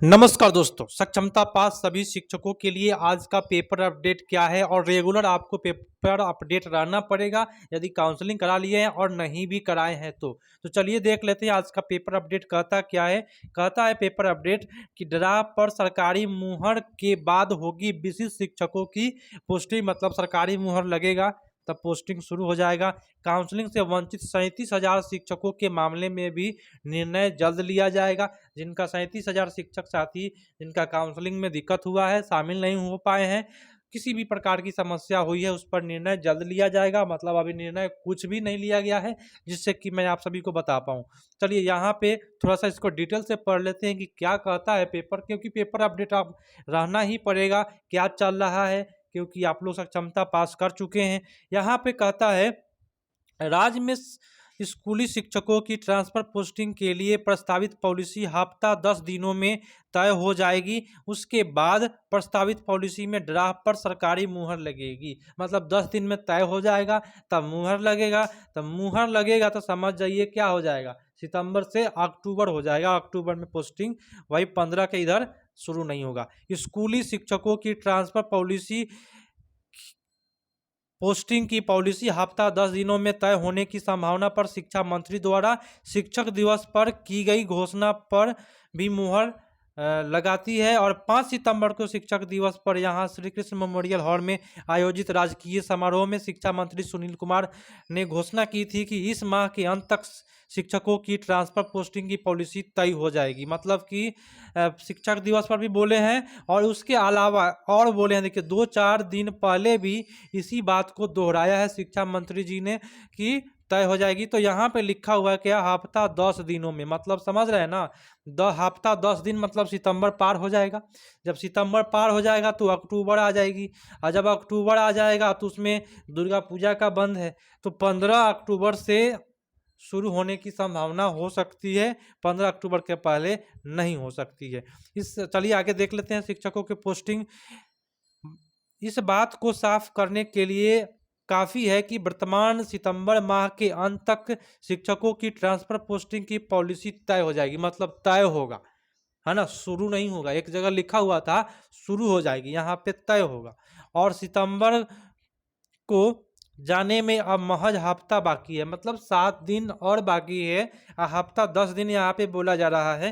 नमस्कार दोस्तों, सक्षमता पास सभी शिक्षकों के लिए आज का पेपर अपडेट क्या है और रेगुलर आपको पेपर अपडेट रहना पड़ेगा यदि काउंसलिंग करा लिए हैं और नहीं भी कराए हैं तो चलिए देख लेते हैं आज का पेपर अपडेट कहता क्या है। कहता है पेपर अपडेट कि ड्राफ्ट पर सरकारी मुहर के बाद होगी विशिष्ट शिक्षकों की पोस्टिंग, मतलब सरकारी मुहर लगेगा तब पोस्टिंग शुरू हो जाएगा। काउंसलिंग से वंचित 37,000 शिक्षकों के मामले में भी निर्णय जल्द लिया जाएगा। जिनका 37,000 शिक्षक साथी जिनका काउंसलिंग में दिक्कत हुआ है, शामिल नहीं हो पाए हैं, किसी भी प्रकार की समस्या हुई है, उस पर निर्णय जल्द लिया जाएगा। मतलब अभी निर्णय कुछ भी नहीं लिया गया है जिससे कि मैं आप सभी को बता पाऊँ। चलिए यहाँ पे थोड़ा सा इसको डिटेल से पढ़ लेते हैं कि क्या कहता है पेपर, क्योंकि पेपर अपडेट आप रहना ही पड़ेगा क्या चल रहा है, क्योंकि आप लोग सक्षमता पास कर चुके हैं। यहाँ पे कहता है राज्य में स्कूली शिक्षकों की ट्रांसफर पोस्टिंग के लिए प्रस्तावित पॉलिसी हफ्ता 10 दिनों में तय हो जाएगी। उसके बाद प्रस्तावित पॉलिसी में ड्राफ्ट पर सरकारी मुहर लगेगी। मतलब 10 दिन में तय हो जाएगा, तब मुहर लगेगा। तब मुहर लगेगा तो समझ जाइए क्या हो जाएगा, सितंबर से अक्टूबर हो जाएगा। अक्टूबर में पोस्टिंग, वही 15 के इधर शुरू नहीं होगा। स्कूली शिक्षकों की ट्रांसफर पोस्टिंग की पॉलिसी हफ्ता 10 दिनों में तय होने की संभावना पर शिक्षा मंत्री द्वारा शिक्षक दिवस पर की गई घोषणा पर भी मुहर लगाती है। और 5 सितंबर को शिक्षक दिवस पर यहां श्री कृष्ण मेमोरियल हॉल में आयोजित राजकीय समारोह में शिक्षा मंत्री सुनील कुमार ने घोषणा की थी कि इस माह के अंत तक शिक्षकों की ट्रांसफर पोस्टिंग की पॉलिसी तय हो जाएगी। मतलब कि शिक्षक दिवस पर भी बोले हैं और उसके अलावा और बोले हैं, देखिए 2-4 दिन पहले भी इसी बात को दोहराया है शिक्षा मंत्री जी ने कि तय हो जाएगी। तो यहाँ पे लिखा हुआ है क्या, हफ्ता 10 दिनों में, मतलब समझ रहे हैं ना, हफ्ता 10 दिन मतलब सितंबर पार हो जाएगा। जब सितंबर पार हो जाएगा तो अक्टूबर आ जाएगी, और जब अक्टूबर आ जाएगा तो उसमें दुर्गा पूजा का बंद है, तो 15 अक्टूबर से शुरू होने की संभावना हो सकती है। 15 अक्टूबर के पहले नहीं हो सकती है। चलिए आगे देख लेते हैं शिक्षकों की पोस्टिंग। इस बात को साफ करने के लिए काफ़ी है कि वर्तमान सितंबर माह के अंत तक शिक्षकों की ट्रांसफर पोस्टिंग की पॉलिसी तय हो जाएगी। मतलब तय होगा, है ना, शुरू नहीं होगा। एक जगह लिखा हुआ था शुरू हो जाएगी, यहाँ पे तय होगा। और सितंबर को जाने में अब महज हफ्ता बाकी है, मतलब 7 दिन और बाकी है। हफ्ता 10 दिन यहाँ पे बोला जा रहा है,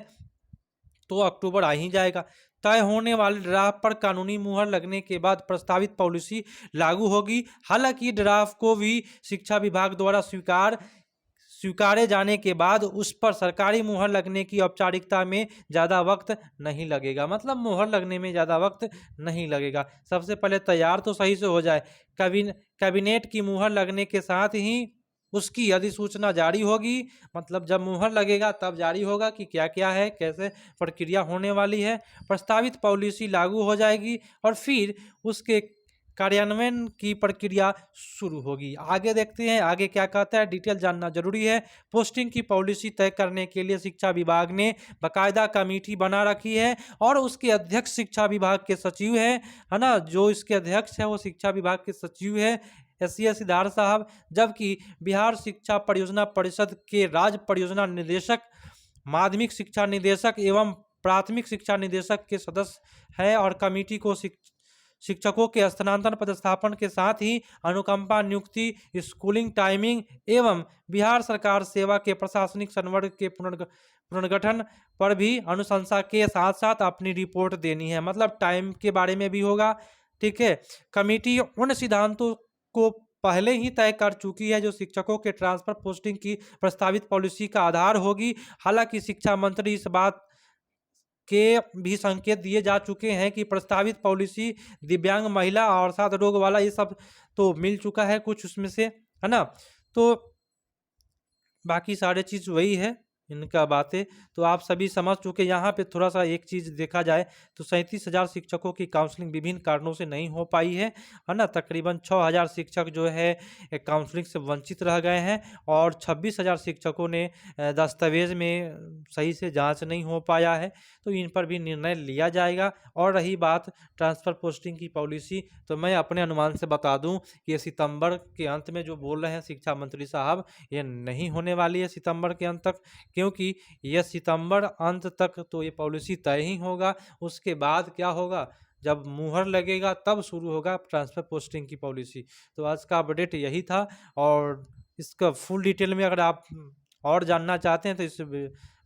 तो अक्टूबर आ ही जाएगा। तय होने वाले ड्राफ्ट पर कानूनी मुहर लगने के बाद प्रस्तावित पॉलिसी लागू होगी। हालांकि ड्राफ्ट को भी शिक्षा विभाग द्वारा स्वीकारे जाने के बाद उस पर सरकारी मुहर लगने की औपचारिकता में ज़्यादा वक्त नहीं लगेगा। मतलब मुहर लगने में ज़्यादा वक्त नहीं लगेगा। सबसे पहले तैयार तो सही से हो जाए। कैबिनेट की मुहर लगने के साथ ही उसकी अधिसूचना जारी होगी। मतलब जब मुहर लगेगा तब जारी होगा कि क्या क्या है, कैसे प्रक्रिया होने वाली है। प्रस्तावित पॉलिसी लागू हो जाएगी और फिर उसके कार्यान्वयन की प्रक्रिया शुरू होगी। आगे देखते हैं आगे क्या कहता है, डिटेल जानना जरूरी है। पोस्टिंग की पॉलिसी तय करने के लिए शिक्षा विभाग ने बाकायदा कमेटी बना रखी है और उसके अध्यक्ष शिक्षा विभाग के सचिव है ना। जो इसके अध्यक्ष है वो शिक्षा विभाग के सचिव है एस सिद्धार्थ साहब, जबकि बिहार शिक्षा परियोजना परिषद के राज्य परियोजना निदेशक, माध्यमिक शिक्षा निदेशक एवं प्राथमिक शिक्षा निदेशक के सदस्य है। और कमेटी को शिक्षकों के स्थानांतरण पदस्थापन के साथ ही अनुकंपा नियुक्ति, स्कूलिंग टाइमिंग एवं बिहार सरकार सेवा के प्रशासनिक संवर्ग के पुनर्गठन पर भी अनुशंसा के साथ साथ अपनी रिपोर्ट देनी है। मतलब टाइम के बारे में भी होगा, ठीक है। कमेटी उन सिद्धांतों को पहले ही तय कर चुकी है जो शिक्षकों के ट्रांसफर पोस्टिंग की प्रस्तावित पॉलिसी का आधार होगी। हालांकि शिक्षा मंत्री इस बात के भी संकेत दिए जा चुके हैं कि प्रस्तावित पॉलिसी दिव्यांग, महिला और साथ रोग वाला, ये सब तो मिल चुका है कुछ उसमें से, है ना। तो बाकी सारे चीज़ वही है इनका बातें तो आप सभी समझ चुके। यहाँ पे थोड़ा सा एक चीज़ देखा जाए तो 37,000 शिक्षकों की काउंसलिंग विभिन्न कारणों से नहीं हो पाई है ना। तकरीबन 6,000 शिक्षक जो है काउंसलिंग से वंचित रह गए हैं और 26,000 शिक्षकों ने दस्तावेज में सही से जांच नहीं हो पाया है, तो इन पर भी निर्णय लिया जाएगा। और रही बात ट्रांसफ़र पोस्टिंग की पॉलिसी, तो मैं अपने अनुमान से बता दूं कि ये सितंबर के अंत में जो बोल रहे हैं शिक्षा मंत्री साहब, ये नहीं होने वाली है सितंबर के अंत तक। क्योंकि यह सितंबर अंत तक तो ये पॉलिसी तय ही होगा। उसके बाद क्या होगा, जब मुहर लगेगा तब शुरू होगा ट्रांसफ़र पोस्टिंग की पॉलिसी। तो आज का अपडेट यही था, और इसका फुल डिटेल में अगर आप और जानना चाहते हैं तो इस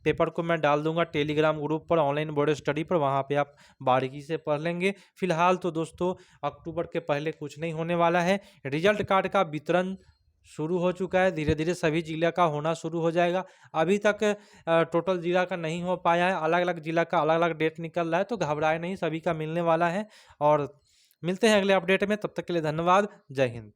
पेपर को मैं डाल दूंगा टेलीग्राम ग्रुप पर, ऑनलाइन बोर्ड स्टडी पर, वहाँ पे आप बारीकी से पढ़ लेंगे। फिलहाल तो दोस्तों अक्टूबर के पहले कुछ नहीं होने वाला है। रिजल्ट कार्ड का वितरण शुरू हो चुका है, धीरे धीरे सभी जिला का होना शुरू हो जाएगा। अभी तक टोटल जिला का नहीं हो पाया है, अलग अलग जिला का अलग अलग डेट निकल रहा है, तो घबराए नहीं, सभी का मिलने वाला है। और मिलते हैं अगले अपडेट में, तब तक के लिए धन्यवाद। जय हिंद।